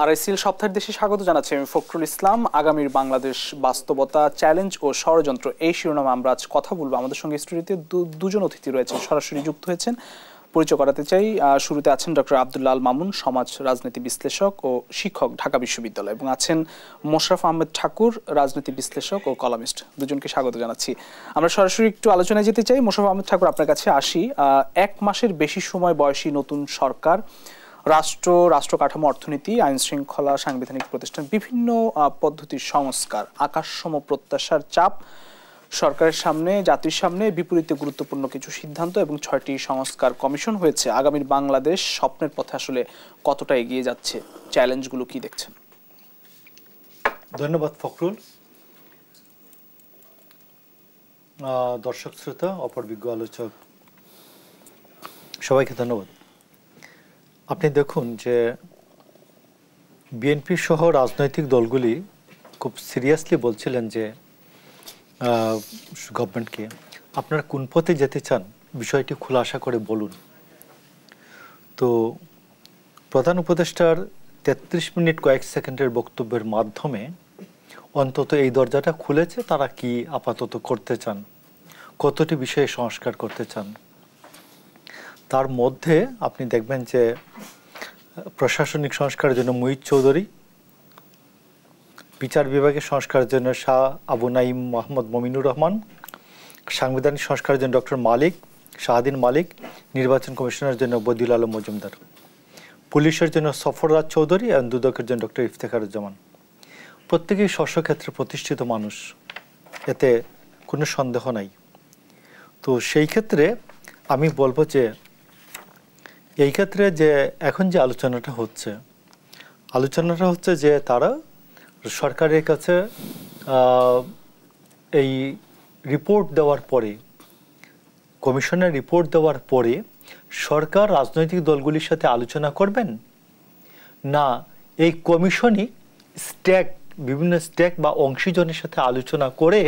RICL সপ্তাহের দেশে স্বাগত জানাচ্ছি আমি ফখরুল ইসলাম। আগামীর বাংলাদেশ বাস্তবতা, চ্যালেঞ্জ ও ষড়যন্ত্র এই শিরোনামে আমরা আজ কথা বলবো। আমাদের সঙ্গে স্টুডিওতে দুজন অতিথি রয়েছেন, সরাসরি যুক্ত হয়েছেন। পরিচয় করাতে চাই, শুরুতে আছেন ডক্টর আব্দুল্লাহ আল মামুন, সমাজ রাজনীতি বিশ্লেষক ও শিক্ষক, ঢাকা বিশ্ববিদ্যালয়, এবং আছেন মোশাররফ আহমেদ ঠাকুর, রাজনীতি বিশ্লেষক ও কলামিস্ট। দুজনকে স্বাগত জানাচ্ছি। আমরা সরাসরি একটু আলোচনায় যেতে চাই। মোশাররফ আহমেদ ঠাকুর, আপনার কাছে আসি। 1 মাসের বেশি সময় বয়সী নতুন সরকার, রাষ্ট্র কাঠামো, অর্থনীতি, আইন শৃঙ্খলা, সাংবিধানিক প্রতিষ্ঠান, বিভিন্ন পদ্ধতির সংস্কার, আকাশসম প্রত্যাশার চাপ সরকারের সামনে, জাতির সামনে, বিপরীতে গুরুত্বপূর্ণ কিছু সিদ্ধান্ত এবং 6টি সংস্কার কমিশন হয়েছে। আগামীর বাংলাদেশ স্বপ্নের পথে আসলে কতটা এগিয়ে যাচ্ছে? চ্যালেঞ্জগুলো কি দেখছেন? ধন্যবাদ ফখরুল। দর্শক শ্রোতা, অপরবিজ্ঞ আলোচক সবাইকে ধন্যবাদ। আপনি দেখুন যে বিএনপি সহ রাজনৈতিক দলগুলি খুব সিরিয়াসলি বলছিলেন যে গভর্নমেন্টকে, আপনারা কোন পথে যেতে চান বিষয়টি খোলাসা করে বলুন। তো প্রধান উপদেষ্টার 33 মিনিট কয়েক সেকেন্ডের বক্তব্যের মাধ্যমে অন্তত এই দরজাটা খুলেছে তারা কি আপাতত করতে চান, কতটি বিষয়ে সংস্কার করতে চান। তার মধ্যে আপনি দেখবেন যে প্রশাসনিক সংস্কারের জন্য মুহিত চৌধুরী, বিচার বিভাগের সংস্কারের জন্য শাহ আবু নাইম মোহাম্মদ মমিনুর রহমান, সাংবিধানিক সংস্কারের জন্য ডক্টর মালিক, শাহাদিন মালিক, নির্বাচন কমিশনের জন্য বদিউল আলম মজুমদার, পুলিশের জন্য সফররাজ চৌধুরী এবং দুদকের জন্য ডক্টর ইফতেখারুজ্জামান। প্রত্যেকেই স্বস্বক্ষেত্রে প্রতিষ্ঠিত মানুষ, এতে কোনো সন্দেহ নাই। তো সেই ক্ষেত্রে আমি বলবো যে এই ক্ষেত্রে যে এখন যে আলোচনাটা হচ্ছে যে তারা সরকারের কাছে এই রিপোর্ট দেওয়ার পরে, কমিশনের রিপোর্ট দেওয়ার পরে সরকার রাজনৈতিক দলগুলির সাথে আলোচনা করবেন, না এই কমিশনই বিভিন্ন স্টেক বা অংশীজনের সাথে আলোচনা করে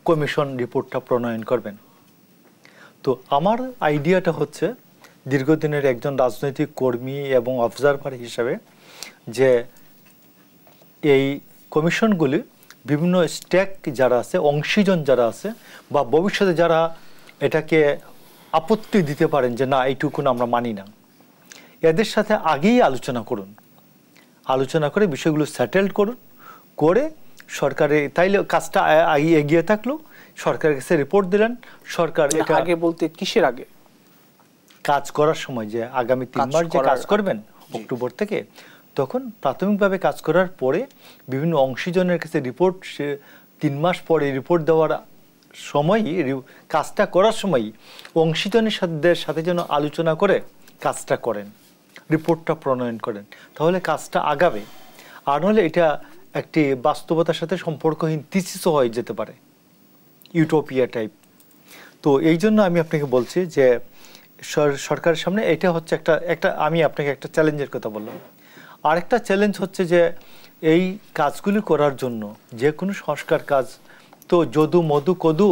কমিশন রিপোর্টটা প্রণয়ন করবেন। তো আমার আইডিয়াটা হচ্ছে দীর্ঘদিনের একজন রাজনৈতিক কর্মী এবং অবজারভার হিসাবে যে এই কমিশনগুলি বিভিন্ন স্টেক যারা আছে, অংশীজন যারা আছে, বা ভবিষ্যতে যারা এটাকে আপত্তি দিতে পারেন যে না এইটুকুন আমরা মানি না, এদের সাথে আগেই আলোচনা করুন, আলোচনা করে বিষয়গুলো সেটেলড করুন, করে সরকারে তাইলে কাজটা এগিয়ে থাকলো, সরকারের কাছে রিপোর্ট দিলেন, সরকার এটা আগে বলতে কিসের আগে? কাজ করার সময়, যে আগামী 3 মাস যে কাজ করবেন অক্টোবর থেকে, তখন প্রাথমিকভাবে কাজ করার পরে বিভিন্ন অংশীজনের কাছে রিপোর্ট 3 মাস পরে রিপোর্ট দেওয়ার সময়ই, কাজটা করার সময়ই অংশীজনের সাথে যেন আলোচনা করে কাজটা করেন, রিপোর্টটা প্রণয়ন করেন, তাহলে কাজটা আগাবে। আর নাহলে এটা একটি বাস্তবতার সাথে সম্পর্কহীন থিসিসও হয়ে যেতে পারে, ইউটোপিয়া টাইপ। তো এই জন্য আমি আপনাকে বলছি যে সরকারের সামনে এটা হচ্ছে একটা আমি আপনাকে একটা চ্যালেঞ্জের কথা বললাম। আরেকটা চ্যালেঞ্জ হচ্ছে যে এই কাজগুলি করার জন্য যে কোনো সংস্কার কাজ তো যদু মধু কদু,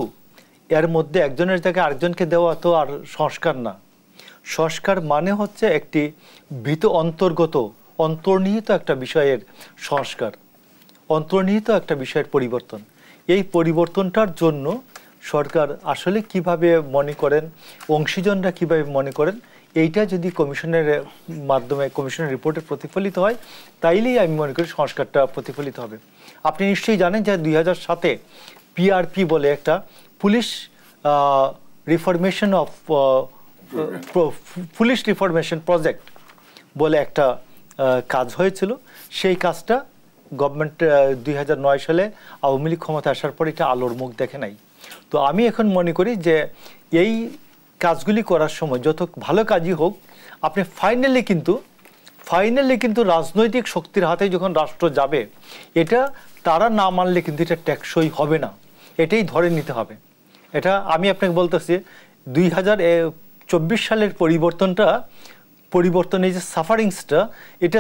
এর মধ্যে একজনের জায়গায় আরেকজনকে দেওয়া তো আর সংস্কার না। সংস্কার মানে হচ্ছে একটি অন্তর্নিহিত একটা বিষয়ের সংস্কার, অন্তর্নিহিত একটা বিষয়ের পরিবর্তন। এই পরিবর্তনটার জন্য সরকার আসলে কিভাবে মনে করেন, অংশীজনরা কিভাবে মনে করেন, এইটা যদি কমিশনের মাধ্যমে, কমিশনের রিপোর্টে প্রতিফলিত হয়, তাইলেই আমি মনে করি সংস্কারটা প্রতিফলিত হবে। আপনি নিশ্চয়ই জানেন যে 2007-এ পিআরপি বলে একটা পুলিশ রিফরমেশন প্রজেক্ট বলে একটা কাজ হয়েছিল। সেই কাজটা গভর্নমেন্ট 2009 সালে আওয়ামী লীগ ক্ষমতা আসার পর এটা আলোর মুখ দেখে নাই। তো আমি এখন মনে করি যে এই কাজগুলি করার সময় যত ভালো কাজই হোক, আপনি ফাইনালি কিন্তু রাজনৈতিক শক্তির হাতে যখন রাষ্ট্র যাবে, এটা তারা না মানলে কিন্তু এটা টেকসই হবে না, এটাই ধরে নিতে হবে। এটা আমি আপনাকে বলতেছি 2024 সালের পরিবর্তনের যে সাফারিংসটা, এটা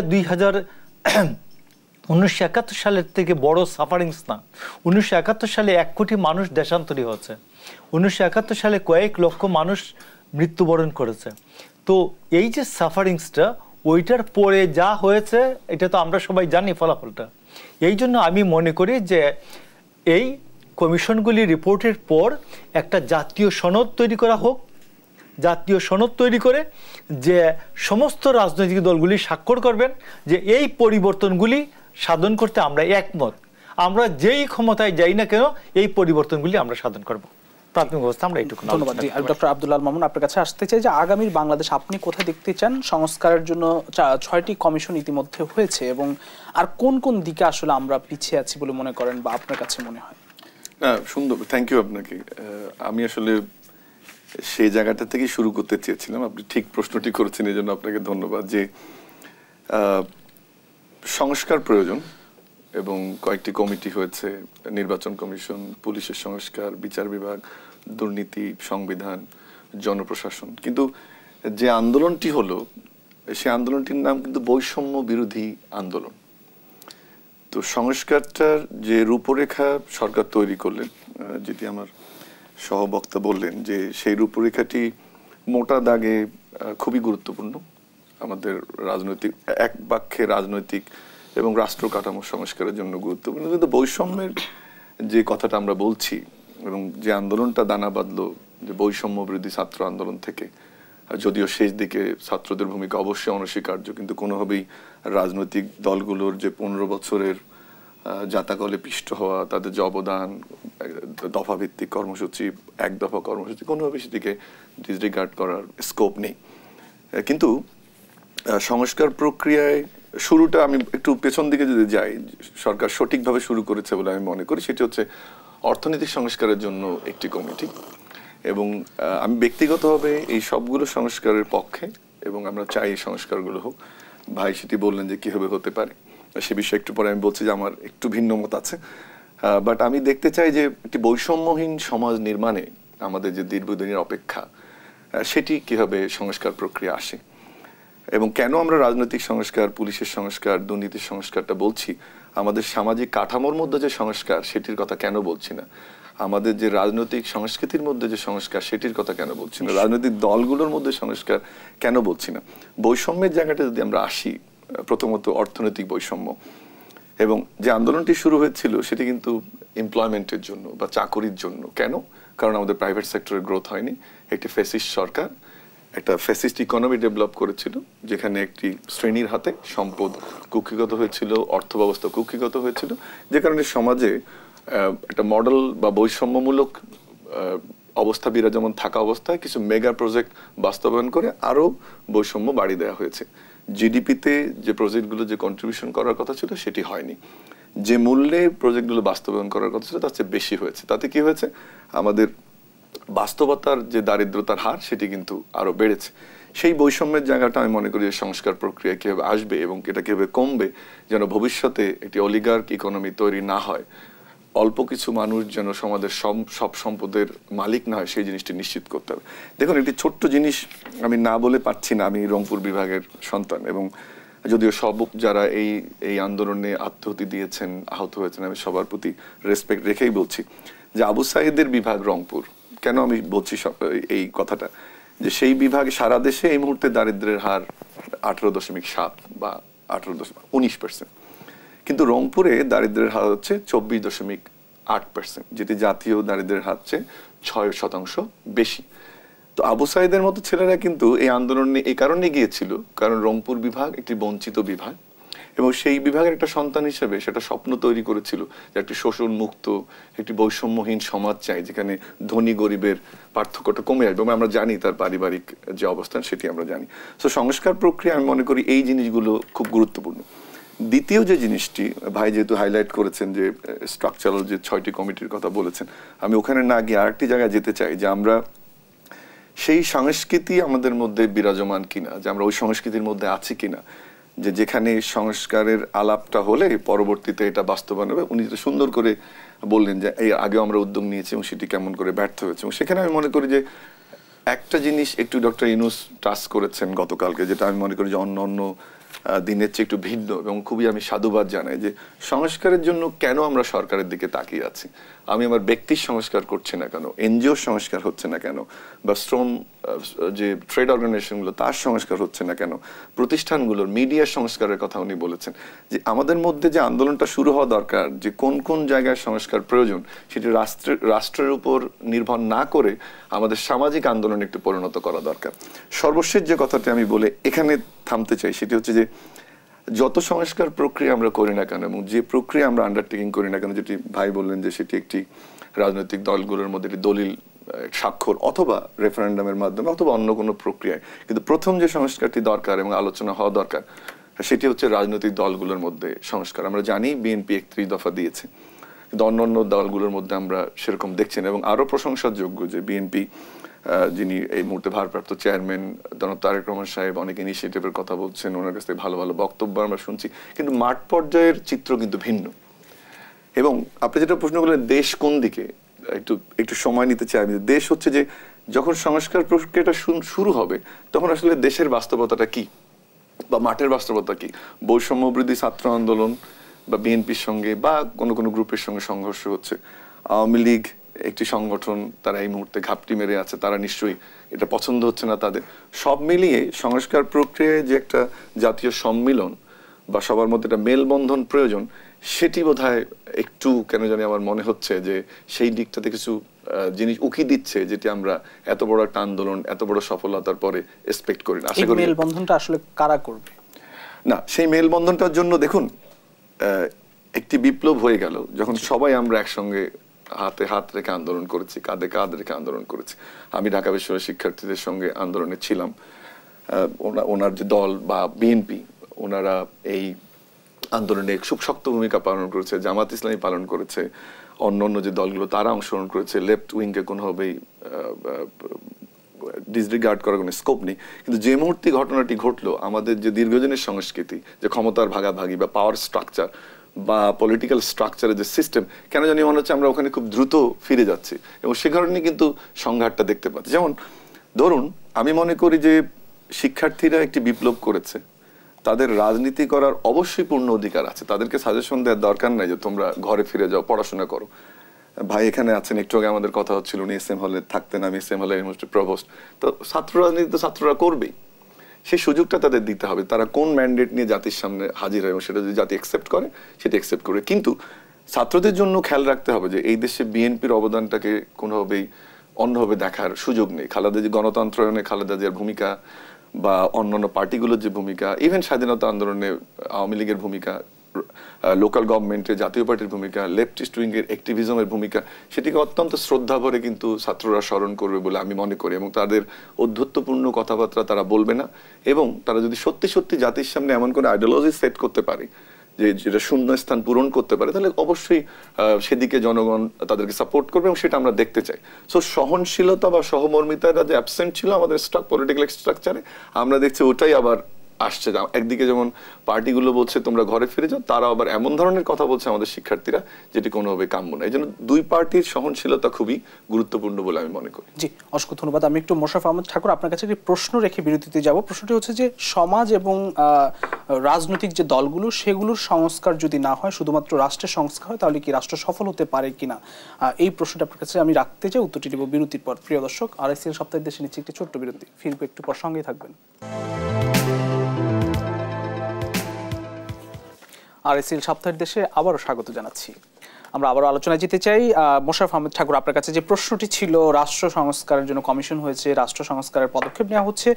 1971 সালের থেকে বড় সাফারিংস না। 1971 সালে 1 কোটি মানুষ দেশান্তরী হয়েছে, 1971 সালে কয়েক লক্ষ মানুষ মৃত্যুবরণ করেছে। তো এই যে সাফারিংসটা ওইটার পরে যা হয়েছে এটা তো আমরা সবাই জানি ফলাফলটা। এই জন্য আমি মনে করি যে এই কমিশনগুলি রিপোর্টের পর একটা জাতীয় সনদ তৈরি করা হোক, জাতীয় সনদ তৈরি করে যে সমস্ত রাজনৈতিক দলগুলি স্বাক্ষর করবেন যে এই পরিবর্তনগুলি সাধন করতে আমরা একমত, আমরা যেই ক্ষমতায় যাই না কেন এই পরিবর্তনগুলি আমরা সাধন করব। প্রাথমিক অবস্থা আমরা এইটুকু। ধন্যবাদ। ডক্টর আব্দুল আল মামুন, আপনার কাছে আসতে চাই যে আগামীর বাংলাদেশ আপনি কোথায় দেখতে চান? সংস্কারের জন্য 6টি কমিশন ইতিমধ্যে হয়েছে এবং আর কোন কোন দিকে আসলে আমরা পিছিয়ে আছি বলে মনে করেন বা আপনার কাছে মনে হয়? না, সুন্দর, থ্যাংক ইউ আপনাকে। আমি আসলে সেই জায়গাটা থেকে শুরু করতে চেয়েছিলাম, আপনি ঠিক প্রশ্নটি করেছেন, এই জন্য আপনাকে ধন্যবাদ। যে সংস্কার প্রয়োজন এবং কয়েকটি কমিটি হয়েছে, নির্বাচন কমিশন, পুলিশের সংস্কার, বিচার বিভাগ, দুর্নীতি, সংবিধান, জনপ্রশাসন। কিন্তু যে আন্দোলনটি হলো সেই আন্দোলনটির নাম কিন্তু বৈষম্য বিরোধী আন্দোলন। তো সংস্কারটার যে রূপরেখা সরকার তৈরি করলেন, যেটি আমার সহবক্তা বললেন, যে সেই রূপরেখাটি মোটা দাগে খুবই গুরুত্বপূর্ণ আমাদের রাজনৈতিক, এক বাক্যে রাজনৈতিক এবং রাষ্ট্র কাঠামো সংস্কারের জন্য গুরুত্বপূর্ণ। কিন্তু বৈষম্যের যে কথাটা আমরা বলছি এবং যে আন্দোলনটা দানা বাঁধলো, যে বৈষম্য বিরোধী ছাত্র আন্দোলন থেকে, যদিও শেষ দিকে ছাত্রদের ভূমিকা অবশ্যই অনস্বীকার্য, কিন্তু কোনোভাবেই রাজনৈতিক দলগুলোর যে 15 বছরের জাতাকলে পিষ্ট হওয়া, তাদের যে অবদান, দফাভিত্তিক কর্মসূচি, এক দফা কর্মসূচি, কোনোভাবে সেটিকে ডিসরিগার্ড করার স্কোপ নেই। কিন্তু সংস্কার প্রক্রিয়ায় শুরুটা, আমি একটু পেছন দিকে যদি যাই, সরকার সঠিকভাবে শুরু করেছে বলে আমি মনে করি। সেটি হচ্ছে অর্থনৈতিক সংস্কারের জন্য একটি কমিটি, এবং আমি ব্যক্তিগতভাবে এই সবগুলো সংস্কারের পক্ষে এবং আমরা চাই এই সংস্কারগুলো হোক। ভাই সেটি বললেন যে কীভাবে হতে পারে, সে বিষয়ে একটু পরে আমি বলছি যে আমার একটু ভিন্ন মত আছে। বাট আমি দেখতে চাই যে একটি বৈষম্যহীন সমাজ নির্মাণে আমাদের যে দীর্ঘদিনের অপেক্ষা, সেটি কীভাবে সংস্কার প্রক্রিয়া আসে এবং কেন আমরা রাজনৈতিক সংস্কার, পুলিশের সংস্কার, দুর্নীতির সংস্কারটা বলছি, আমাদের সামাজিক কাঠামোর মধ্যে যে সংস্কার সেটির কথা কেন বলছি না, আমাদের যে রাজনৈতিক সংস্কৃতির মধ্যে যে সংস্কার সেটির কথা কেন বলছি না, রাজনৈতিক দলগুলোর মধ্যে সংস্কার কেন বলছি না। বৈষম্যের জায়গাটা যদি আমরা আসি, প্রথমত অর্থনৈতিক বৈষম্য, এবং যে আন্দোলনটি শুরু হয়েছিল সেটি কিন্তু এমপ্লয়মেন্টের জন্য বা চাকরির জন্য। কেন? কারণ আমাদের প্রাইভেট সেক্টরের গ্রোথ হয়নি। একটি ফ্যাসিস্ট সরকার একটা ফ্যাসিস্ট ইকোনমি ডেভেলপ করেছিল, যেখানে একটি শ্রেণীর হাতে সম্পদ কুক্ষিগত হয়েছিল, অর্থ ব্যবস্থা কুক্ষিগত হয়েছিল, যে কারণে সমাজে একটা মডেল বা বৈষম্যমূলক অবস্থা বিরাজমান থাকা অবস্থায় কিছু মেগা প্রজেক্ট বাস্তবায়ন করে আরও বৈষম্য বাড়িয়ে দেওয়া হয়েছে। জিডিপিতে যে প্রজেক্টগুলো যে কন্ট্রিবিউশন করার কথা ছিল সেটি হয়নি, যে মূল্যে প্রজেক্টগুলো বাস্তবায়ন করার কথা ছিল তার চেয়ে বেশি হয়েছে। তাতে কি হয়েছে, আমাদের বাস্তবতার যে দারিদ্রতার হার সেটি কিন্তু আরো বেড়েছে। সেই বৈষম্যের জায়গাটা আমি মনে করি যে সংস্কার প্রক্রিয়া কিভাবে আসবে এবং এটা কিভাবে কমবে, যেন ভবিষ্যতে একটি অলিগার্ক ইকোনমি তৈরি না হয়, অল্প কিছু মানুষ যেন সমাজের সব সম্পদের মালিক না হয়, সেই জিনিসটি নিশ্চিত করতে হবে। দেখুন, একটি ছোট্ট জিনিস আমি না বলে পারছি না, আমি রংপুর বিভাগের সন্তান এবং যদিও সব যারা এই আন্দোলনে আত্মহতি দিয়েছেন, আহত হয়েছেন, আমি সবার প্রতি রেসপেক্ট রেখেই বলছি যে আবু সাইদের বিভাগ রংপুর, কেন আমি বলছি এই কথাটা, যে সেই বিভাগে সারা দেশে এই মুহূর্তে দারিদ্র্যের হার 18.7 বা 19%, কিন্তু রংপুরে দারিদ্র্যের হার হচ্ছে 24.8%, যেটি জাতীয় দারিদ্র্যের হার চেয়ে 6% বেশি। তো আবু সাইদের মতো ছেলেরা কিন্তু এই আন্দোলনে এই কারণে গিয়েছিল, কারণ রংপুর বিভাগ একটি বঞ্চিত বিভাগ এবং সেই বিভাগের একটা সন্তান হিসেবে সেটা স্বপ্ন তৈরি করেছিল যে একটি শোষণ মুক্ত, একটি বৈষম্যহীন সমাজ চাই, যেখানে ধনী গরিবের পার্থক্যটা কমে আসবে। এবং আমরা জানি তার পারিবারিক যে অবস্থান সেটি আমরা জানি। তো সংস্কার প্রক্রিয়া আমি মনে করি এই জিনিসগুলো খুব গুরুত্বপূর্ণ। দ্বিতীয় যে জিনিসটি ভাই যেহেতু হাইলাইট করেছেন যে স্ট্রাকচারাল যে 6টি কমিটির কথা বলেছেন, আমি ওখানে না গিয়ে আরেকটি জায়গায় যেতে চাই, যে আমরা সেই সংস্কৃতি আমাদের মধ্যে বিরাজমান কিনা, যে আমরা ওই সংস্কৃতির মধ্যে আছি কিনা, যে যেখানে সংস্কারের আলাপটা হলে পরবর্তীতে এটা বাস্তবায়ন হবে। উনি সুন্দর করে বললেন যে এই আগেও আমরা উদ্যোগ নিয়েছি এবং সেটি কেমন করে ব্যর্থ হয়েছে, এবং সেখানে আমি মনে করি যে একটা জিনিস একটু ডক্টর ইউনূস টাচ করেছেন গতকালকে, যেটা আমি মনে করি যে অন্য দিনের চেয়ে একটু ভিন্ন এবং খুবই আমি সাধুবাদ জানাই, যে সংস্কারের জন্য কেন আমরা সরকারের দিকে তাকিয়ে আছি। আমি আমার ব্যক্তির সংস্কার করছি না কেন, এনজিওর সংস্কার হচ্ছে না কেন, বা শ্রম যে ট্রেড অর্গানাইজেশনগুলো তার সংস্কার হচ্ছে না কেন, প্রতিষ্ঠানগুলোর মিডিয়ার সংস্কারের কথা উনি বলেছেন। যে আমাদের মধ্যে যে আন্দোলনটা শুরু হওয়া দরকার, যে কোন কোন জায়গায় সংস্কার প্রয়োজন, সেটি রাষ্ট্রের উপর নির্ভর না করে আমাদের সামাজিক আন্দোলনে একটু পরিণত করা দরকার। সর্বশেষ যে কথাটি আমি বলে এখানে থামতে চাই, সেটি হচ্ছে যে যত সংস্কার প্রক্রিয়া আমরা করি না কেন এবং যে প্রক্রিয়া আমরা আন্ডারটেকিং করি না কেন, যেটি ভাই বললেন যে সেটি একটি রাজনৈতিক দলগুলোর মধ্যে একটি দলিল স্বাক্ষর অথবা রেফারেন্ডামের মাধ্যমে অথবা অন্য কোনো প্রক্রিয়ায়, কিন্তু প্রথম যে সংস্কারটি দরকার এবং আলোচনা হওয়া দরকার সেটি হচ্ছে রাজনৈতিক দলগুলোর মধ্যে সংস্কার। আমরা জানি বিএনপি 31 দফা দিয়েছে, কিন্তু অন্যান্য দলগুলোর মধ্যে আমরা সেরকম দেখছেন। এবং আরো প্রশংসার যোগ্য যে বিএনপি যিনি এই মুহূর্তে ভারপ্রাপ্ত চেয়ারম্যান জনাব তারেক রহমান সাহেব অনেক ইনিশিয়েটিভের কথা বলছেন, ওনার কাছ থেকে ভালো ভালো বক্তব্য আমরা শুনছি, কিন্তু মাঠ পর্যায়ের চিত্র কিন্তু ভিন্ন। এবং আপনি যেটা প্রশ্ন করলেন দেশ কোন দিকে, একটু সময় নিতে চাই। দেশ হচ্ছে যে যখন সংস্কার প্রক্রিয়াটা শুরু হবে তখন আসলে দেশের বাস্তবতাটা কি বা মাঠের বাস্তবতা কি। বৈষম্য বৃদ্ধি ছাত্র আন্দোলন বা বিএনপির সঙ্গে বা কোনো কোনো গ্রুপের সঙ্গে সংঘর্ষ হচ্ছে, আওয়ামী লীগ একটি সংগঠন, তারা এই মুহূর্তে ঘাপটি মেরে আছে, তারা নিশ্চয়ই এটা পছন্দ হচ্ছে না তাদের। সব মিলিয়ে সংস্কার প্রক্রিয়ায় যে একটা জাতীয় সম্মিলন বা সবার মধ্যে একটা মেলবন্ধন প্রয়োজন, সেটি বোধহয় একটু কেন জানি আমার মনে হচ্ছে যে সেই দিকটাতে কিছু জিনিস উকি দিচ্ছে, যেটি আমরা এত বড় একটা আন্দোলন এত বড় সফলতার পরে এক্সপেক্ট করি না। আশা করি মেলবন্ধনটা আসলে কারা করবে না, সেই মেলবন্ধনটার জন্য দেখুন একটি বিপ্লব হয়ে গেল যখন সবাই আমরা একসঙ্গে হাতে হাত রেখে আন্দোলন করেছি, কাঁধে কাঁধ রেখে আন্দোলন করেছি। আমি ঢাকা বিশ্ববিদ্যালয়ের শিক্ষার্থীদের সঙ্গে আন্দোলনে ছিলাম। ওনার যে দল বা বিএনপি, ওনারা এই আন্দোলনে খুব শক্ত ভূমিকা পালন করেছে, জামাত ইসলামী পালন করেছে, অন্য যে দলগুলো তারা অংশগ্রহণ করেছে। লেফট উইংকে কোনোভাবেই ডিসরিগার্ড করার কোনো স্কোপ নেই। কিন্তু যে মুহূর্তে ঘটনাটি ঘটলো, আমাদের যে দীর্ঘদিনের সংস্কৃতি, যে ক্ষমতার ভাগাভাগি বা পাওয়ার স্ট্রাকচার বা পলিটিক্যাল স্ট্রাকচারের যে সিস্টেম, কেন জানি মনে হচ্ছে আমরা ওখানে খুব দ্রুত ফিরে যাচ্ছি এবং সে কারণে কিন্তু সংঘাতটা দেখতে পাচ্ছি। যেমন ধরুন, আমি মনে করি যে শিক্ষার্থীরা একটি বিপ্লব করেছে, তাদের রাজনীতি করার অবশ্যই পূর্ণ অধিকার আছে। তাদেরকে সাজেশন দেওয়ার দরকার নাই যে তোমরা ঘরে ফিরে যাও, পড়াশোনা করো। ভাই এখানে আছেন, একটু আগে আমাদের কথা হচ্ছিল, উনি এস এম হলে থাকতেন, আমি এস এম হলে ইউনিভার্সিটি প্রভোস্ট। তো ছাত্র রাজনীতি তো ছাত্ররা করবেই, সেই সুযোগটা তাদের দিতে হবে। তারা কোন ম্যান্ডেট নিয়ে জাতির সামনে হাজির হয় এবং সেটা যদি জাতি অ্যাকসেপ্ট করে সেটা অ্যাকসেপ্ট করবে। কিন্তু ছাত্রদের জন্য খেয়াল রাখতে হবে যে এই দেশে বিএনপির অবদানটাকে কোনোভাবেই অন্যভাবে দেখার সুযোগ নেই। খালেদা জি গণতন্ত্রায়নে খালেদা জিয়ার ভূমিকা বা অন্যান্য পার্টিগুলোর যে ভূমিকা, ইভেন স্বাধীনতা আন্দোলনে আওয়ামী লীগের ভূমিকা, লোকাল গভর্নমেন্টে জাতীয় পার্টির ভূমিকা, লেফটিস্ট উইং এর অ্যাক্টিভিজমের ভূমিকা, সেটিকে অত্যন্ত শ্রদ্ধা ভরে কিন্তু ছাত্ররা স্মরণ করবে বলে আমি মনে করি। এবং তাদের অধ্যত্বপূর্ণ কথাবার্তা তারা বলবে না। এবং তারা যদি সত্যি সত্যি জাতির সামনে এমন কোনো আইডিওলজি সেট করতে পারে যে যেটা শূন্য স্থান পূরণ করতে পারে, তাহলে অবশ্যই সেদিকে জনগণ তাদেরকে সাপোর্ট করবে এবং সেটা আমরা দেখতে চাই। সো সহনশীলতা বা সহমর্মিতাটা যে অ্যাবসেন্ট ছিল আমাদের পলিটিক্যাল স্ট্রাকচারে, আমরা দেখছি ওটাই আবার আসছে। একদিকে যেমন পার্টিগুলো বলছে তোমরা ঘরে ফিরে যাও, তারা আবার এমন ধরনের কথা বলছে আমাদের শিক্ষার্থীরা যেটি কোনোভাবে কাম্য না। এই জন্য দুই পার্টির সহনশীলতা খুবই গুরুত্বপূর্ণ বলে আমি মনে করি। জি, অসংখ্য ধন্যবাদ। আমি একটু মোশাররফ আহমদ ঠাকুর আপনার কাছে একটি প্রশ্ন রেখে বিরতিতে যাব। প্রশ্নটি হচ্ছে যে সমাজ এবং রাজনৈতিক যে দলগুলো, সেগুলোর সংস্কার যদি না হয়, শুধুমাত্র রাষ্ট্রের সংস্কার হয়, তাহলে কি রাষ্ট্র সফল হতে পারে কিনা, এই প্রশ্নটা আপনার কাছে আমি রাখতে চাই। উত্তরটি দেব বিরতির পর। প্রিয় দর্শক, RSL সপ্তাহের দেশে নিচ্ছে একটি ছোট্ট বিরতি, ফিরবো একটু পর, সঙ্গেই থাকবেন। RSL সপ্তাহের দেশে আবারও স্বাগত জানাচ্ছি। আমরা আবারও আলোচনায় যেতে চাই। মোশাররফ আহমদ ঠাকুর, আপনার কাছে যে প্রশ্নটি ছিল, রাষ্ট্র সংস্কারের জন্য কমিশন হয়েছে, রাষ্ট্র সংস্কারের পদক্ষেপ নেওয়া হচ্ছে,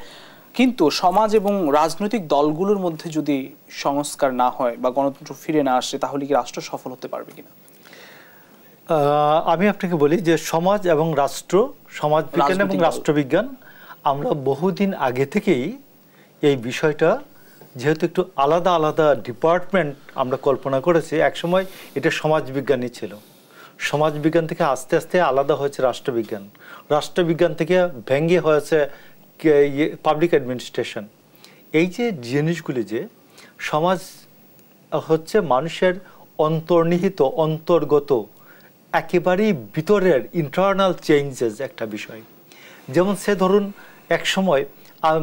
কিন্তু সমাজ এবং রাজনৈতিক দলগুলোর মধ্যে যদি সংস্কার না হয় বা গণতন্ত্র ফিরে না আসে, তাহলে কি রাষ্ট্র সফল হতে পারবে কিনা? আমি আপনাকে বলি যে সমাজ এবং রাষ্ট্র, সমাজবিজ্ঞান এবং রাষ্ট্রবিজ্ঞান, আমরা বহুদিন আগে থেকেই এই বিষয়টা, যেহেতু একটু আলাদা আলাদা ডিপার্টমেন্ট আমরা কল্পনা করেছি, একসময় এটা সমাজবিজ্ঞানই ছিল। সমাজবিজ্ঞান থেকে আস্তে আস্তে আলাদা হয়েছে রাষ্ট্রবিজ্ঞান, রাষ্ট্রবিজ্ঞান থেকে ভেঙে হয়েছে পাবলিক অ্যাডমিনিস্ট্রেশন। এই যে জিনিসগুলি, যে সমাজ হচ্ছে মানুষের অন্তর্নিহিত, অন্তর্গত, একেবারেই ভিতরের ইন্টারনাল চেঞ্জেস একটা বিষয়। যেমন সে ধরুন এক সময়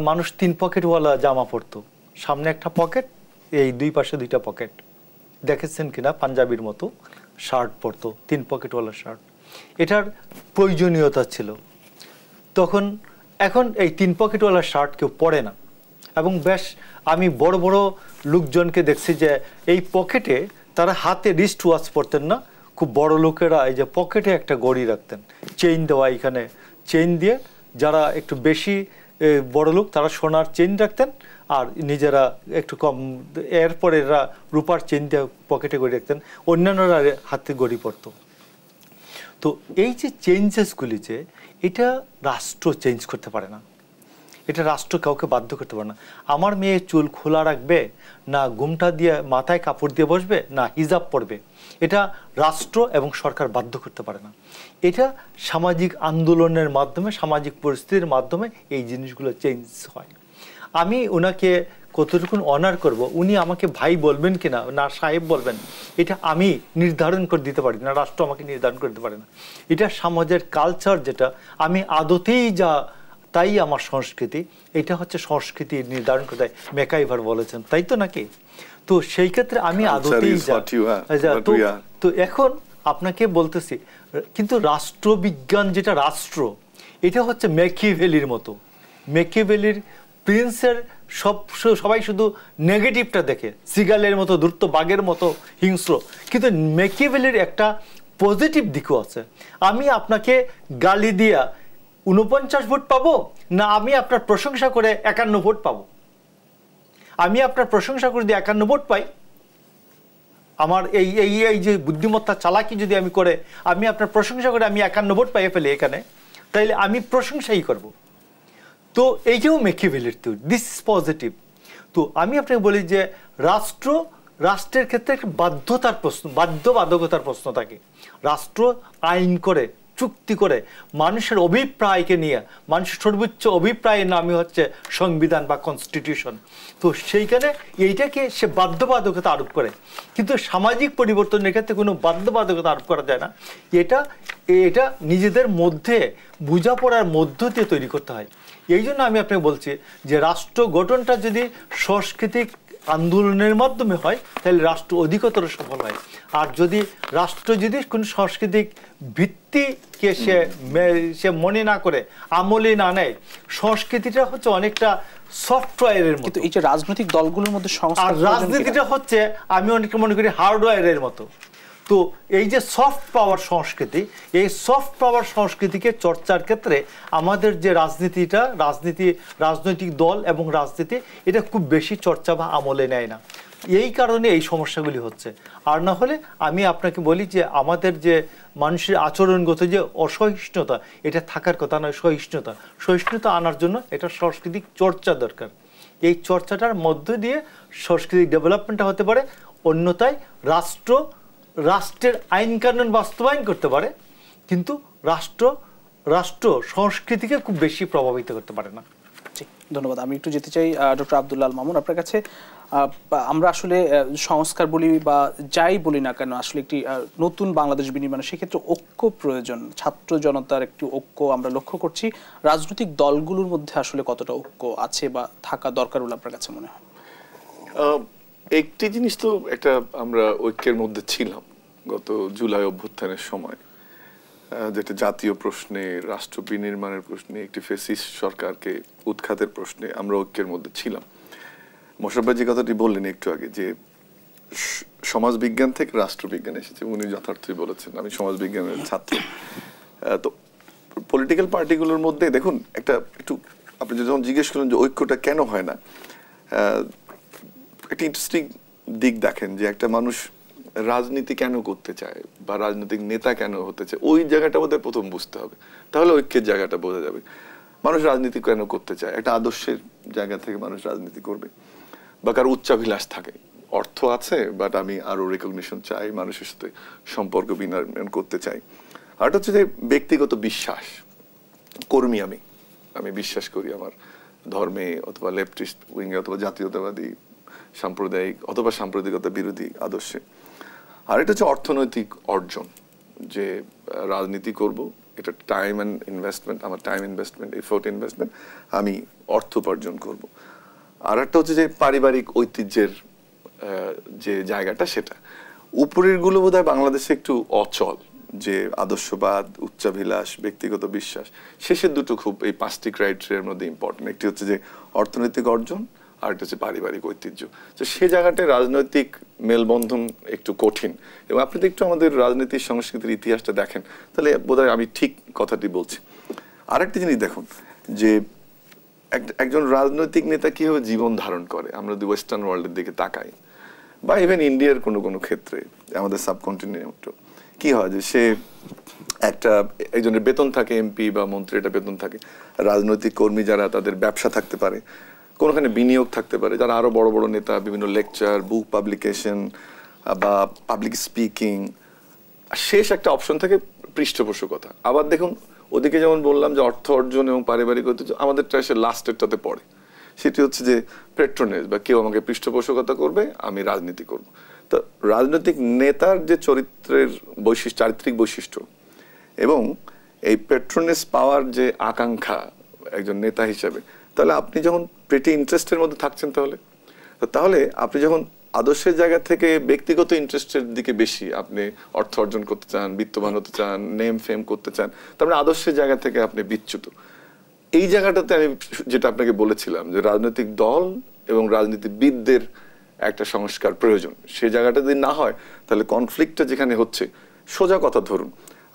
মানুষ 3 পকেটওয়ালা জামা পরতো, সামনে একটা পকেট, এই দুই পাশে 2টা পকেট, দেখেছেন কিনা পাঞ্জাবির মতো, শার্ট পরতো, 3 পকেটওয়ালা শার্ট। এটার প্রয়োজনীয়তা ছিল তখন। এখন এই 3 পকেটওয়ালা শার্ট কেউ পরে না। এবং বেশ আমি বড় বড় লোকজনকে দেখছি যে এই পকেটে তারা হাতে রিস্ট ওয়াচ পরতেন না, খুব বড় লোকেরা এই যে পকেটে একটা ঘড়ি রাখতেন, চেইন দেওয়া, এখানে চেইন দিয়ে, যারা একটু বেশি বড় লোক তারা সোনার চেইন রাখতেন, আর নিজেরা একটু কম, এরপরে এরা রূপার চেইন দিয়ে পকেটে ঘড়ি রাখতেন, অন্যান্যরা হাতে ঘড়ি পরতো। তো এই যে চেঞ্জেসগুলি, যে এটা রাষ্ট্র চেঞ্জ করতে পারে না, এটা রাষ্ট্র কাউকে বাধ্য করতে পারে না। আমার মেয়ে চুল খোলা রাখবে না ঘুমটা দিয়ে মাথায় কাপড় দিয়ে বসবে না হিজাব পরবে, এটা রাষ্ট্র এবং সরকার বাধ্য করতে পারে না। এটা সামাজিক আন্দোলনের মাধ্যমে, সামাজিক পরিস্থিতির মাধ্যমে এই জিনিসগুলো চেঞ্জ হয়। আমি ওনাকে কতটুকু অনার করব, উনি আমাকে ভাই বলবেন কিনা না সাহেব বলবেন, এটা আমি নির্ধারণ করে দিতে পারি না, রাষ্ট্র আমাকে নির্ধারণ করতে পারে না। এটা সমাজের কালচার, যেটা আমি আদতেই যা তাই আমার সংস্কৃতি, এটা হচ্ছে সংস্কৃতি নির্ধারণ করতে ম্যাকাইভার বলেছেন, তাই তো নাকি? তো সেই ক্ষেত্রে আমি আদতেই তো এখন আপনাকে বলতেছি, কিন্তু রাষ্ট্রবিজ্ঞান যেটা রাষ্ট্র, এটা হচ্ছে ম্যাকিয়াভেলির মতো। ম্যাকিয়াভেলির প্রিন্সের সবাই শুধু নেগেটিভটা দেখে, সিগালের মতো ধূর্ত, বাঘের মতো হিংস্র, কিন্তু ম্যাকিয়াভেলির একটা পজিটিভ দিকও আছে। আমি আপনাকে গালি দিয়া 49 ভোট পাবো না আমি আপনার প্রশংসা করে 51 ভোট পাবো? আমি আপনার প্রশংসা করে দিয়ে 51 ভোট পাই, আমার এই এই এই যে বুদ্ধিমত্তা চালাকি যদি আমি করে আমি আপনার প্রশংসা করে আমি 51 ভোট পাইয়ে ফেলি এখানে, তাইলে আমি প্রশংসাই করব। তো এইটাও ম্যাকিয়াভেলির থিওরি, দিস ইজ পজিটিভ। তো আমি আপনাকে বলি যে রাষ্ট্রের ক্ষেত্রে একটা বাধ্যবাধকতার প্রশ্ন থাকে। রাষ্ট্র আইন করে, চুক্তি করে, মানুষের অভিপ্রায়কে নিয়ে, মানুষের সর্বোচ্চ অভিপ্রায়ের নামই হচ্ছে সংবিধান বা কনস্টিটিউশন। তো সেইখানে এইটাকে সে বাধ্যবাধকতা আরোপ করে, কিন্তু সামাজিক পরিবর্তনের ক্ষেত্রে কোনো বাধ্যবাধকতা আরোপ করা যায় না। এটা নিজেদের মধ্যে বোঝাপড়ার মধ্য দিয়ে তৈরি করতে হয়। এই জন্য আমি আপনাকে বলছি যে রাষ্ট্র গঠনটা যদি সাংস্কৃতিক আন্দোলনের মাধ্যমে হয় তাহলে রাষ্ট্র অধিকতর সফল হয়। আর যদি রাষ্ট্র যদি কোনো সাংস্কৃতিক ভিত্তিকে সে মনে না করে, আমলে না নেয়, সংস্কৃতিটা হচ্ছে অনেকটা সফটওয়্যারের মতো। এই যে রাজনৈতিক দলগুলোর মধ্যে সংস্কার, রাজনীতিটা হচ্ছে আমি অনেকটা মনে করি হার্ডওয়্যারের মতো। তো এই যে সফট পাওয়ার সংস্কৃতি, এই সফট পাওয়ার সংস্কৃতিকে চর্চার ক্ষেত্রে আমাদের যে রাজনৈতিক দল এবং রাজনীতি এটা খুব বেশি চর্চা বা আমলে নেয় না। এই কারণে এই সমস্যাগুলি হচ্ছে। আর না হলে আমি আপনাকে বলি যে আমাদের যে মানুষের আচরণগত যে অসহিষ্ণুতা, এটা থাকার কথা নয়। সহিষ্ণুতা আনার জন্য এটা সাংস্কৃতিক চর্চা দরকার। এই চর্চাটার মধ্য দিয়ে সাংস্কৃতিক ডেভেলপমেন্টটা হতে পারে। অন্যথায় রাষ্ট্রের আইন কানুন বাস্তবায়ন করতে পারে, কিন্তু রাষ্ট্র সংস্কৃতিকে খুব বেশি প্রভাবিত করতে পারে না। ধন্যবাদ। আমি একটু যেতে চাই ডক্টর আব্দুল্লাহ আল মামুন আপনার কাছে। আমরা আসলে সংস্কার বলি বা যাই বলি না কেন, আসলে একটি নতুন বাংলাদেশ বিনির্মাণ, সেক্ষেত্রে ঐক্য প্রয়োজন। ছাত্র জনতার একটি ঐক্য আমরা লক্ষ্য করছি। রাজনৈতিক দলগুলোর মধ্যে আসলে কতটা ঐক্য আছে বা থাকা দরকার বলে আপনার কাছে মনে হয়? একটি জিনিস তো একটা আমরা ঐক্যের মধ্যে ছিলাম গত জুলাই অভ্যুত্থানের সময়, যেটা জাতীয় প্রশ্নে, রাষ্ট্র বিনির্মাণের প্রশ্নে, একটি ফ্যাসিস্ট সরকারকে উৎখাতের প্রশ্নে আমরা ঐক্যের মধ্যে ছিলাম। মোশাররফ ভাই যে কথাটি বললেন একটু আগে, যে সমাজবিজ্ঞান থেকে রাষ্ট্রবিজ্ঞান এসেছে, উনি যথার্থই বলেছেন। আমি সমাজবিজ্ঞানের ছাত্র। তো পলিটিক্যাল পার্টিগুলোর মধ্যে দেখুন একটু আপনি যখন জিজ্ঞেস করেন যে ঐক্যটা কেন হয় না, একটা ইন্টারেস্টিং দিক দেখেন যে একটা মানুষ রাজনীতি কেন করতে চায় বা রাজনৈতিক নেতা কেন হতে চায়, ওই জায়গাটা বোধ হয় প্রথম বুঝতে হবে, তাহলে ঐক্যের জায়গাটা বোঝা যাবে। মানুষ রাজনীতি কেন করতে চায়, একটা আদর্শের জায়গা থেকে মানুষ রাজনীতি করবে, বা কারো উচ্চাভিলাষ থাকে, অর্থ আছে বাট আমি আরো রেকগনিশন চাই, মানুষের সাথে সম্পর্ক বিনির্মাণ করতে চাই। আর এটা হচ্ছে যে ব্যক্তিগত বিশ্বাস, কর্মী আমি বিশ্বাস করি আমার ধর্মে অথবা লেফটিস্ট উইংয়ে অথবা জাতীয়তাবাদী সাম্প্রদায়িক অথবা সাম্প্রদায়িকতা বিরোধী আদর্শে। আর এটা হচ্ছে অর্থনৈতিক অর্জন, যে রাজনীতি করব, এটা টাইম অ্যান্ড ইনভেস্টমেন্ট, আমার টাইম ইনভেস্টমেন্ট, এফোর্ট ইনভেস্টমেন্ট, আমি অর্থ উপার্জন করব। আর একটা হচ্ছে যে পারিবারিক ঐতিহ্যের যে জায়গাটা, সেটা উপরের গুলো বোধহয় বাংলাদেশে একটু অচল, যে আদর্শবাদ, উচ্চাভিলাষ, ব্যক্তিগত বিশ্বাস। শেষের দুটো খুব এই 5টি ক্রাইটেরিয়ার মধ্যে ইম্পর্টেন্ট। একটি হচ্ছে যে অর্থনৈতিক অর্জন, আর একটা হচ্ছে পারিবারিক ঐতিহ্য। তো সে জায়গাটায় রাজনৈতিক মেলবন্ধন একটু কঠিন। এবং আপনি তো একটু আমাদের রাজনীতিক সংস্কৃতির ইতিহাসটা দেখেন, তাহলে বোধহয় আমি ঠিক কথাটি বলছি। আরেকটা জিনিস দেখুন, যে একজন রাজনৈতিক নেতা কিভাবে জীবন ধারণ করে, আমরা যদি ওয়েস্টার্ন ওয়ার্ল্ডের দিকে তাকাই, বা ইভেন ইন্ডিয়ার কোনো কোনো ক্ষেত্রে, আমাদের সাবকন্টিনেন্ট, কি হয় যে সে একজনের বেতন থাকে, এমপি বা মন্ত্রী, এটা বেতন থাকে। রাজনৈতিক কর্মী যারা, তাদের ব্যবসা থাকতে পারে, কোনোখানে বিনিয়োগ থাকতে পারে, যারা আরো বড় বড় নেতা, বিভিন্ন লেকচার, বুক পাবলিকেশন বা পাবলিক স্পিকিং। শেষ একটা অপশন থাকে পৃষ্ঠপোষকতা। আবার দেখুন ওদিকে যেমন বললাম যে অর্থ অর্জন এবং পারিবারিক ঐতিহ্য, আমাদেরটা এসে লাস্টেরটাতে পড়ে, সেটি হচ্ছে যে পেট্রোনেজ, বা কেউ আমাকে পৃষ্ঠপোষকতা করবে, আমি রাজনীতি করব। তো রাজনৈতিক নেতার যে চরিত্রের বৈশিষ্ট্য, চারিত্রিক বৈশিষ্ট্য এবং এই পেট্রোনেজ পাওয়ার যে আকাঙ্ক্ষা একজন নেতা হিসেবে, তাহলে আপনি যখন পেটি ইন্টারেস্টের মধ্যে থাকছেন, তাহলে আপনি যখন আদর্শের জায়গা থেকে ব্যক্তিগত ইন্টারেস্টের দিকে বেশি, আপনি অর্থ অর্জন করতে চান, বিত্তবান হতে চান, নেম ফেম করতে চান, তারপরে আদর্শের জায়গা থেকে আপনি বিচ্যুত। এই জায়গাটাতে আমি যেটা আপনাকে বলেছিলাম, যে রাজনৈতিক দল এবং রাজনীতিবিদদের একটা সংস্কার প্রয়োজন। সেই জায়গাটা যদি না হয়, তাহলে কনফ্লিক্টটা যেখানে হচ্ছে, সোজা কথা ধরুন,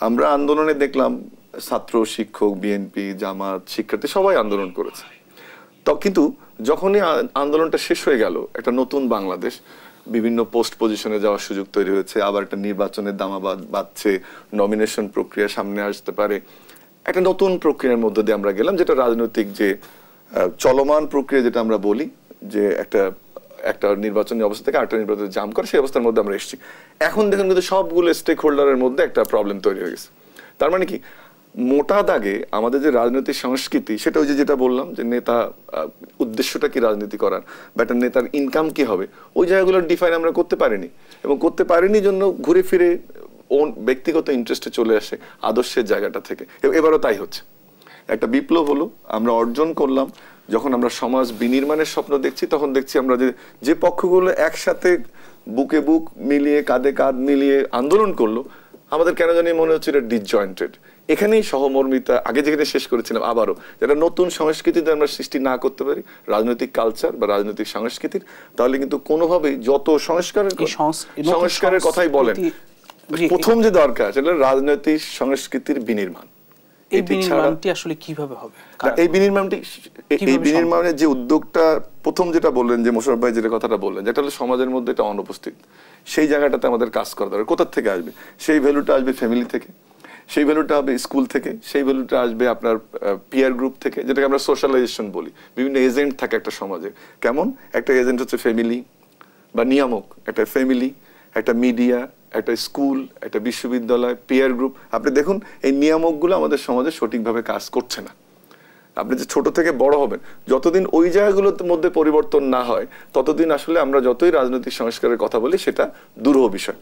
আমরা আন্দোলনে দেখলাম ছাত্র, শিক্ষক, বিএনপি, জামাত, শিক্ষার্থী সবাই আন্দোলন করেছে। তো কিন্তু যখনই আন্দোলনটা শেষ হয়ে গেল, একটা নতুন বাংলাদেশ, বিভিন্ন পোস্ট পজিশনে যাওয়ার সুযোগ তৈরি হয়েছে, আবার একটা নির্বাচনের দামাবাদ বাড়ছে, নমিনেশন প্রক্রিয়া সামনে আসতে পারে, একটা নতুন প্রক্রিয়ার মধ্যে দিয়ে আমরা গেলাম, যেটা রাজনৈতিক যে চলমান প্রক্রিয়া, যেটা আমরা বলি যে একটা নির্বাচনী অবস্থা থেকে আরেকটা নির্বাচনে জাম করে, সেই অবস্থার মধ্যে আমরা এসেছি। এখন দেখুন কিন্তু সবগুলো স্টেক হোল্ডারের মধ্যে একটা প্রবলেম তৈরি হয়ে গেছে। তার মানে কি, মোটা দাগে আমাদের যে রাজনৈতিক সংস্কৃতি, সেটা ওই যেটা বললাম, যে নেতা উদ্দেশ্যটা কি রাজনীতি করার, বা একটা নেতার ইনকাম কি হবে, ওই জায়গাগুলোর ডিফাইন আমরা করতে পারিনি। এবং করতে পারিনি জন্য ঘুরে ফিরে ব্যক্তিগত ইন্টারেস্টে চলে আসে আদর্শের জায়গাটা থেকে। এবারও তাই হচ্ছে। একটা বিপ্লব হলো, আমরা অর্জন করলাম। যখন আমরা সমাজ বিনির্মাণের স্বপ্ন দেখছি, তখন দেখছি আমরা যে পক্ষগুলো একসাথে বুকে বুক মিলিয়ে, কাঁধে কাঁধ মিলিয়ে আন্দোলন করলো, আমাদের কেন জানি মনে হচ্ছে এটা ডিসজয়েন্টেড। এখানেই সহমর্মিতা, আগে যেখানে শেষ করেছিলাম, আবারও যেটা নতুন সংস্কৃতিতে আমরা সৃষ্টি না করতে পারি, রাজনৈতিক কালচার বা রাজনৈতিক সংস্কৃতির, তাহলে কিন্তু কোনোভাবেই যত সংস্কারের কথাই বলেন, প্রথম যে দরকার সেটা রাজনৈতিক সংস্কৃতির বিনির্মাণ। এই বিনির্মাণটি আসলে কিভাবে হবে? এই বিনির্মাণের যে উদ্যোগটা, প্রথম যেটা বললেন, যে মোশাররফ ভাই যেটা কথাটা বললেন, যেটা হলো সমাজের মধ্যে এটা অনুপস্থিত, সেই জায়গাটাতে আমাদের কাজ করা দরকার। কোথা থেকে আসবে? সেই ভ্যালুটা আসবে ফ্যামিলি থেকে, সেই ভ্যালুটা হবে স্কুল থেকে, সেই ভ্যালুটা আসবে আপনার পিয়ার গ্রুপ থেকে, যেটাকে আমরা সোশ্যালাইজেশন বলি। বিভিন্ন এজেন্ট থাকে একটা সমাজে। কেমন? একটা এজেন্ট হচ্ছে ফ্যামিলি বা নিয়ামক, একটা ফ্যামিলি, একটা মিডিয়া, একটা স্কুল, একটা বিশ্ববিদ্যালয়, পিয়ার গ্রুপ। আপনি দেখুন এই নিয়ামকগুলো আমাদের সমাজে সঠিকভাবে কাজ করছে না। আপনি যে ছোট থেকে বড় হবেন, যতদিন ওই জায়গাগুলোর মধ্যে পরিবর্তন না হয়, ততদিন আসলে আমরা যতই রাজনৈতিক সংস্কারের কথা বলি, সেটা দুরূহ বিষয়।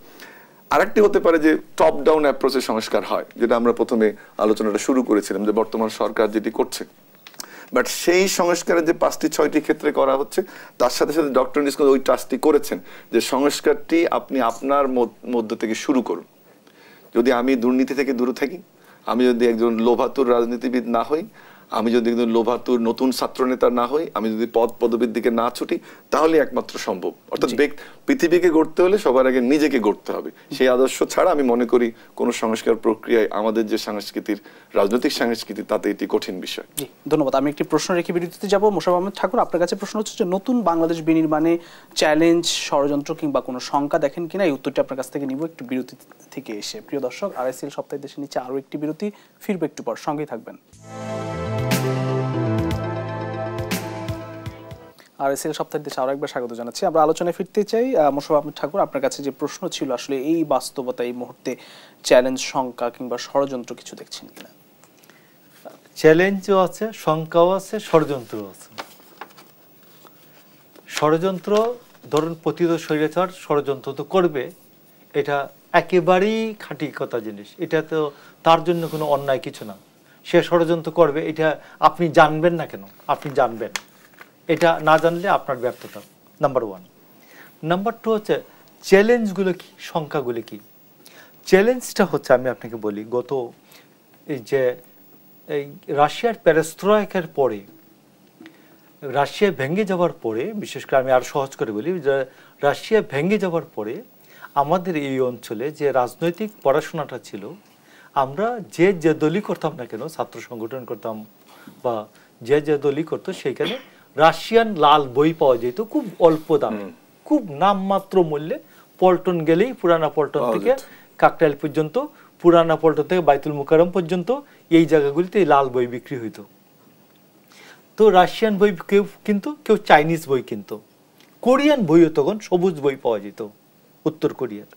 আরেকটি হতে পারে যে টপ ডাউন অ্যাপ্রোচে সংস্কার হয়, যেটা আমরা প্রথমে আলোচনাটা শুরু করেছিলাম, যে বর্তমান সরকার যেটি করছে। বাট সেই সংস্কারের যে 5টি 6টি ক্ষেত্রে করা হচ্ছে, তার সাথে সাথে ডক্টর নিস্কো ওই টাস্কটি করেছেন, যে সংস্কারটি আপনি আপনার মধ্য থেকে শুরু করুন। যদি আমি দুর্নীতি থেকে দূরে থাকি, আমি যদি একজন লোভাতুর রাজনীতিবিদ না হই, আমি যদি একজন লোভাতুর নতুন ছাত্রনেতা না হই, আমি যদি পদ পদবীর দিকে না ছুটি, তাহলে একমাত্র সম্ভব। অর্থাৎ পৃথিবীকে গড়তে হলে সবার আগে নিজেকে গড়তে হবে। সেই আদর্শ ছাড়া আমি মনে করি কোন সংস্কার প্রক্রিয়ায় আমাদের যে সংস্কৃতির, রাজনৈতিক সংস্কৃতি, তাতে এটি কঠিন বিষয়। ধন্যবাদ। আমি একটি প্রশ্ন রেখে বিরতিতে যাব। মোশাররফ আহমেদ ঠাকুর, আপনার কাছে প্রশ্ন হচ্ছে যে নতুন বাংলাদেশ বিনির্মাণে চ্যালেঞ্জ, ষড়যন্ত্র কিংবা কোনো শঙ্কা দেখেন কিনা, এই উত্তরটি আপনার কাছ থেকে নিব একটু বিরতি থেকে এসে। প্রিয় দর্শক, RSL সপ্তাহে দেশে নিচে আরো একটি বিরতি, ফিরবো একটু পর, সঙ্গেই থাকবেন। RSL সপ্তাহের দেশে আরো একবার স্বাগত জানাচ্ছি। আমরা আলোচনায় ফিরতে চাই। মোশাররফ আহমেদ ঠাকুর, আপনার কাছে যে প্রশ্ন ছিল, আসলে এই বাস্তবতা, এই মুহূর্তে চ্যালেঞ্জ, শঙ্কা কিংবা ষড়যন্ত্র কিছু দেখছেন কিনা? চ্যালেঞ্জও আছে, শঙ্কাও আছে, ষড়যন্ত্রও আছে। ষড়যন্ত্র, ধরুন পতিত স্বৈরাচার ষড়যন্ত্র তো করবে, এটা একেবারেই খাঁটি কথা জিনিস। এটা তো তার জন্য কোনো অন্যায় কিছু না, সে ষড়যন্ত্র করবে, এটা আপনি জানবেন না কেন? আপনি জানবেন, এটা না জানলে আপনার ব্যর্থতা, নাম্বার 1। নাম্বার 2 হচ্ছে চ্যালেঞ্জগুলো কি, সংখ্যাগুলো কি? চ্যালেঞ্জটা হচ্ছে, আমি আপনাকে বলি, গত এই যে এই রাশিয়ার পেরেস্ট্রয়কার পরে, রাশিয়া ভেঙে যাওয়ার পরে, বিশেষ করে আমি আরো সহজ করে বলি, যে রাশিয়া ভেঙে যাওয়ার পরে আমাদের এই অঞ্চলে যে রাজনৈতিক পড়াশোনাটা ছিল, আমরা যে যে দলই করতাম না কেন, ছাত্র সংগঠন করতাম বা যে যে দলই করতো, সেইখানে রাশিয়ান লাল বই পাওয়া যেত খুব অল্প দামে, খুব নামমাত্র মূল্যে। পল্টন গেলেই, পুরানা পল্টন থেকে কাকটাইল পর্যন্ত, পুরানা পল্টন থেকে বাইতুল মুকাররম পর্যন্ত এই জায়গাগুলিতে এই লাল বই বিক্রি হইতো। তো রাশিয়ান বই কেউ কিন্তু, কেউ চাইনিজ বই কিনতো, কোরিয়ান বইও তখন সবুজ বই পাওয়া যেত উত্তর কোরিয়ার।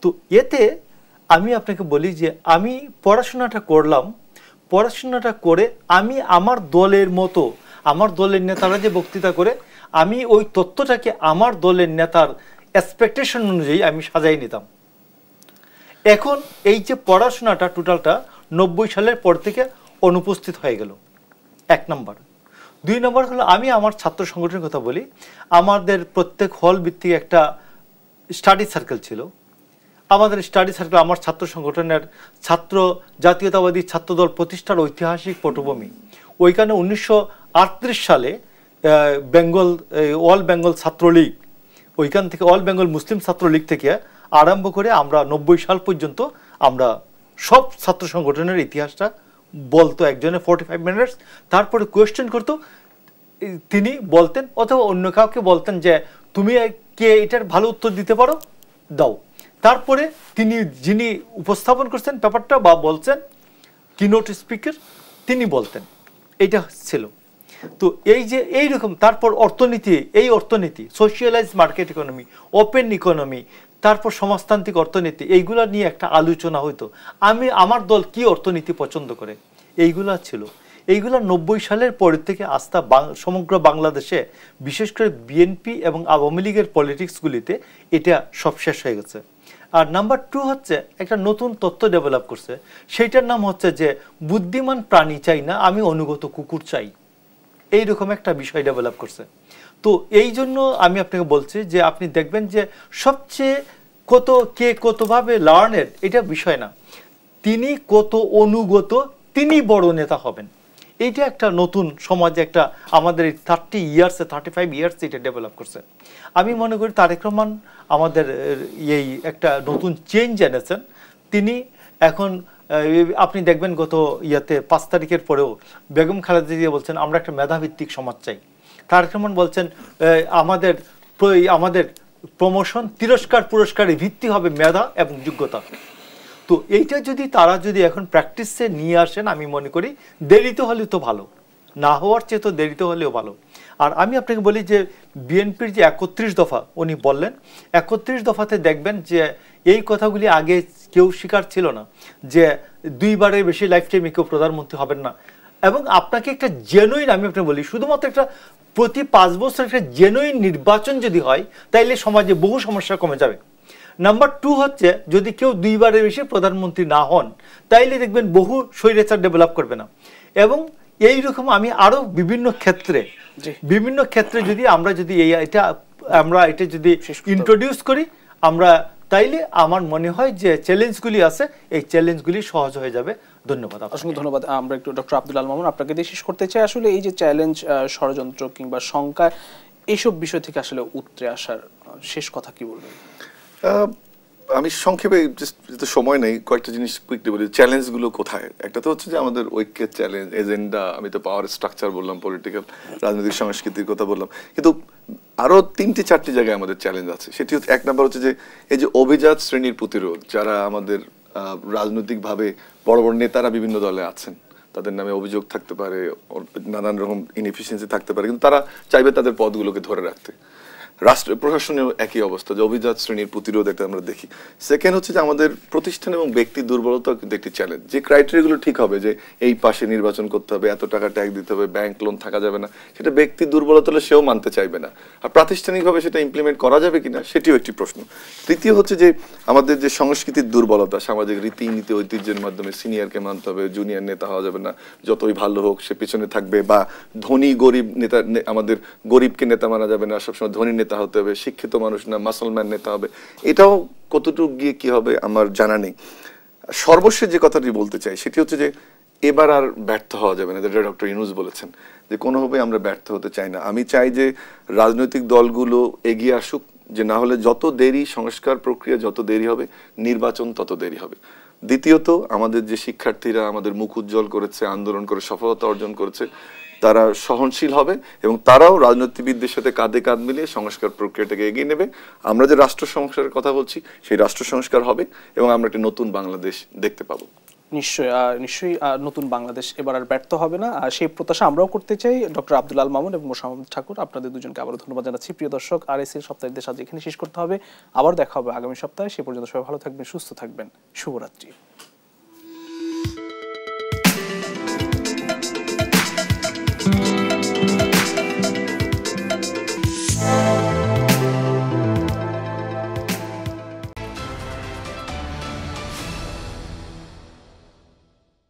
তো এতে আমি আপনাকে বলি যে আমি পড়াশোনাটা করলাম, পড়াশোনাটা করে আমি আমার দলের মতো, আমার দলের নেতারা যে বক্তৃতা করে, আমি ওই তথ্যটাকে আমার দলের নেতার এক্সপেকটেশন অনুযায়ী আমি সাজাই নিতাম। এখন এই যে পড়াশোনাটা টোটালটা 90 সালের পর থেকে অনুপস্থিত হয়ে গেল, 1 নম্বর। 2 নম্বর হলো, আমি আমার ছাত্র সংগঠনের কথা বলি, আমাদের প্রত্যেক হল ভিত্তিক একটা স্টাডি সার্কেল ছিল। আমাদের স্টাডি সার্কেল, আমার ছাত্র সংগঠনের ছাত্র জাতীয়তাবাদী ছাত্রদল প্রতিষ্ঠার ঐতিহাসিক পটভূমি। ওইখানে 1938 সালে বেঙ্গল, অল বেঙ্গল ছাত্রলীগ, ওইখান থেকে অল বেঙ্গল মুসলিম ছাত্রলীগ থেকে আরম্ভ করে আমরা 90 সাল পর্যন্ত আমরা সব ছাত্র সংগঠনের ইতিহাসটা বলতো একজনে 45 মিনিটস, তারপরে কোয়েশ্চেন করতো, তিনি বলতেন অথবা অন্য কাউকে বলতেন যে তুমি কে এটার ভালো উত্তর দিতে পারো, দাও। তারপরে তিনি, যিনি উপস্থাপন করছেন ব্যাপারটা বা বলছেন, কিনোট স্পিকার, তিনি বলতেন। এইটা ছিল। তো এই যে এইরকম, তারপর অর্থনীতি, এই অর্থনীতি, সোশিয়ালাইজ মার্কেট ইকোনমি, ওপেন ইকোনমি, তারপর সমাজতান্ত্রিক অর্থনীতি, এইগুলা নিয়ে একটা আলোচনা হইতো। আমার দল কি অর্থনীতি পছন্দ করে, এইগুলা ছিল। এইগুলা 90 সালের পর থেকে আস্থা সমগ্র বাংলাদেশে, বিশেষ করে বিএনপি এবং আওয়ামী লীগের পলিটিক্সগুলিতে এটা সব শেষ হয়ে গেছে। আর নাম্বার 2 হচ্ছে, একটা নতুন তত্ত্ব ডেভেলপ করছে, সেইটার নাম হচ্ছে যে বুদ্ধিমান প্রাণী চাই না, আমি অনুগত কুকুর চাই। এইরকম একটা বিষয় ডেভেলপ করছে। তো এই জন্য আমি আপনাকে বলছি যে আপনি দেখবেন যে সবচেয়ে কে কতভাবে লার্নেড এটা বিষয় না, তিনি কত অনুগত, তিনি বড় নেতা হবেন। এইটা একটা নতুন সমাজে, একটা আমাদের 35 ইয়ার্স এটা ডেভেলপ করছে। আমি মনে করি তারেক রহমান আমাদের এই একটা নতুন চেঞ্জ এনেছেন। তিনি এখন, আপনি দেখবেন গত 5 তারিখের পরেও বেগম খালেদা জিয়া বলছেন আমরা একটা মেধাভিত্তিক সমাজ চাই। তারেক রহমান বলছেন আমাদের প্রমোশন, তিরস্কার, পুরস্কারের ভিত্তি হবে মেধা এবং যোগ্যতা। তো এইটা যদি তারা এখন প্র্যাকটিসে নিয়ে আসেন, আমি মনে করি দেরিতে হলেও তো ভালো, না হওয়ার চেয়ে তো দেরিতে হলেও ভালো। আর আমি আপনাকে বলি যে বিএনপির যে 31 দফা উনি বললেন, 31 দফাতে দেখবেন যে এই কথাগুলি আগে কেউ স্বীকার ছিল না, যে 2 বারের বেশি লাইফ টাইমে কেউ প্রধানমন্ত্রী হবেন না। এবং আপনাকে একটা জেনুইন, আমি আপনাকে বলি, শুধুমাত্র একটা প্রতি 5 বছর একটা জেনুইন নির্বাচন যদি হয়, তাইলে সমাজে বহু সমস্যা কমে যাবে। নাম্বার 2 হচ্ছে, যদি কেউ 2 বারের বেশি প্রধানমন্ত্রী না হন, তাইলে দেখবেন বহু স্বৈরাচার ডেভেলপ করবে না। এবং এইরকম আমি আরো বিভিন্ন ক্ষেত্রে যদি আমরা এটা যদি ইন্ট্রোডিউস করি আমরা, তাইলে আমার মনে হয় যে চ্যালেঞ্জগুলি আছে, এই চ্যালেঞ্জগুলি সহজ হয়ে যাবে। ধন্যবাদ। অসংখ্য ধন্যবাদ। আমরা একটু ডক্টর আব্দুল আল মামুন আপনাকে দিয়ে শেষ করতে চাই। আসলে এই যে চ্যালেঞ্জ, ষড়যন্ত্র কিংবা শঙ্কা, এইসব বিষয় থেকে আসলে উতরে আসার শেষ কথা কি বলবেন? আমি সংক্ষেপে, সময় নেই, কয়েকটা জিনিস কুইকলি বলি। চ্যালেঞ্জগুলো কোথায়? একটা তো হচ্ছে যে আমাদের ঐক্যের চ্যালেঞ্জ, এজেন্ডা, আমি তো পাওয়ার স্ট্রাকচার বললাম, পলিটিক্যাল রাজনৈতিক সংস্কৃতির কথা বললাম, কিন্তু আরো 3-4টি জায়গায় আমাদের চ্যালেঞ্জ আছে। সেটি হচ্ছে, 1 নম্বর হচ্ছে যে এই যে অভিজাত শ্রেণীর প্রতিরোধ, যারা আমাদের রাজনৈতিকভাবে বড় বড় নেতারা বিভিন্ন দলে আছেন, তাদের নামে অভিযোগ থাকতে পারে, নানান রকম ইনএফিসিয়েন্সি থাকতে পারে, কিন্তু তারা চাইবে তাদের পদগুলোকে ধরে রাখতে। রাষ্ট্র প্রশাসনেও একই অবস্থা, যে অভিজাত শ্রেণীর প্রতিরোধ এটা আমরা দেখি। সেকেন্ড হচ্ছে যে আমাদের প্রতিষ্ঠান এবং ব্যক্তির দুর্বলতা কিন্তু একটি চ্যালেঞ্জ। যে ক্রাইটেরিয়াগুলো ঠিক হবে, যে এই পাশে নির্বাচন করতে হবে, এত টাকা ট্যাক্স দিতে হবে, ব্যাংক লোন থাকা যাবে না, সেটা ব্যক্তির দুর্বলতা হলে সেও মানতে চাইবে না। আর প্রাতিষ্ঠানিকভাবে সেটা ইমপ্লিমেন্ট করা যাবে কিনা, সেটিও একটি প্রশ্ন। তৃতীয় হচ্ছে যে আমাদের যে সংস্কৃতির দুর্বলতা, সামাজিক রীতিনীতি ঐতিহ্যের মাধ্যমে সিনিয়রকে মানতে হবে, জুনিয়র নেতা হওয়া যাবে না, যতই ভালো হোক সে পিছনে থাকবে, বা ধনী গরিব নেতা, আমাদের গরিবকে নেতা মানা যাবে না, সবসময় ধনী নেতা নেতা হতে হবে, শিক্ষিত মানুষ না মুসলমান নেতা হবে, এটাও কতটুকু গিয়ে কি হবে আমার জানা নেই। সর্বশেষ যে কথাটি বলতে চাই সেটি হচ্ছে যে এবার আর ব্যর্থ হওয়া যাবে না, যেটা ডক্টর ইউনূস বলেছেন যে কোনোভাবে আমরা ব্যর্থ হতে চাই না। আমি চাই যে রাজনৈতিক দলগুলো এগিয়ে আসুক, যে না হলে যত দেরি সংস্কার প্রক্রিয়া যত দেরি হবে নির্বাচন তত দেরি হবে। দ্বিতীয়ত আমাদের যে শিক্ষার্থীরা আমাদের মুখ উজ্জ্বল করেছে, আন্দোলন করে সফলতা অর্জন করেছে, তারা সহনশীল হবে এবং তারাও রাজনীতিবিদদের সাথে কাঁধে কাঁধ মিলিয়ে সংস্কার প্রক্রিয়াটাকে এগিয়ে নেবে। আমরা যে রাষ্ট্র সংস্কারের কথা বলছি সেই রাষ্ট্র সংস্কার হবে এবং আমরা একটি নতুন বাংলাদেশ দেখতে পাবো। নিশ্চয়ই নতুন বাংলাদেশ এবার আর ব্যর্থ হবে না, সেই প্রত্যাশা আমরাও করতে চাই। ডক্টর আব্দুল আল মামুন এবং মোশাররফ ঠাকুর, আপনাদের দুজনকে আবারও ধন্যবাদ জানাচ্ছি। প্রিয় দর্শক, RSL সপ্তাহের দেশ আজ এখানে শেষ করতে হবে, আবার দেখা হবে আগামী সপ্তাহে। সে পর্যন্ত সবাই ভালো থাকবেন, সুস্থ থাকবেন, শুভরাত্রি।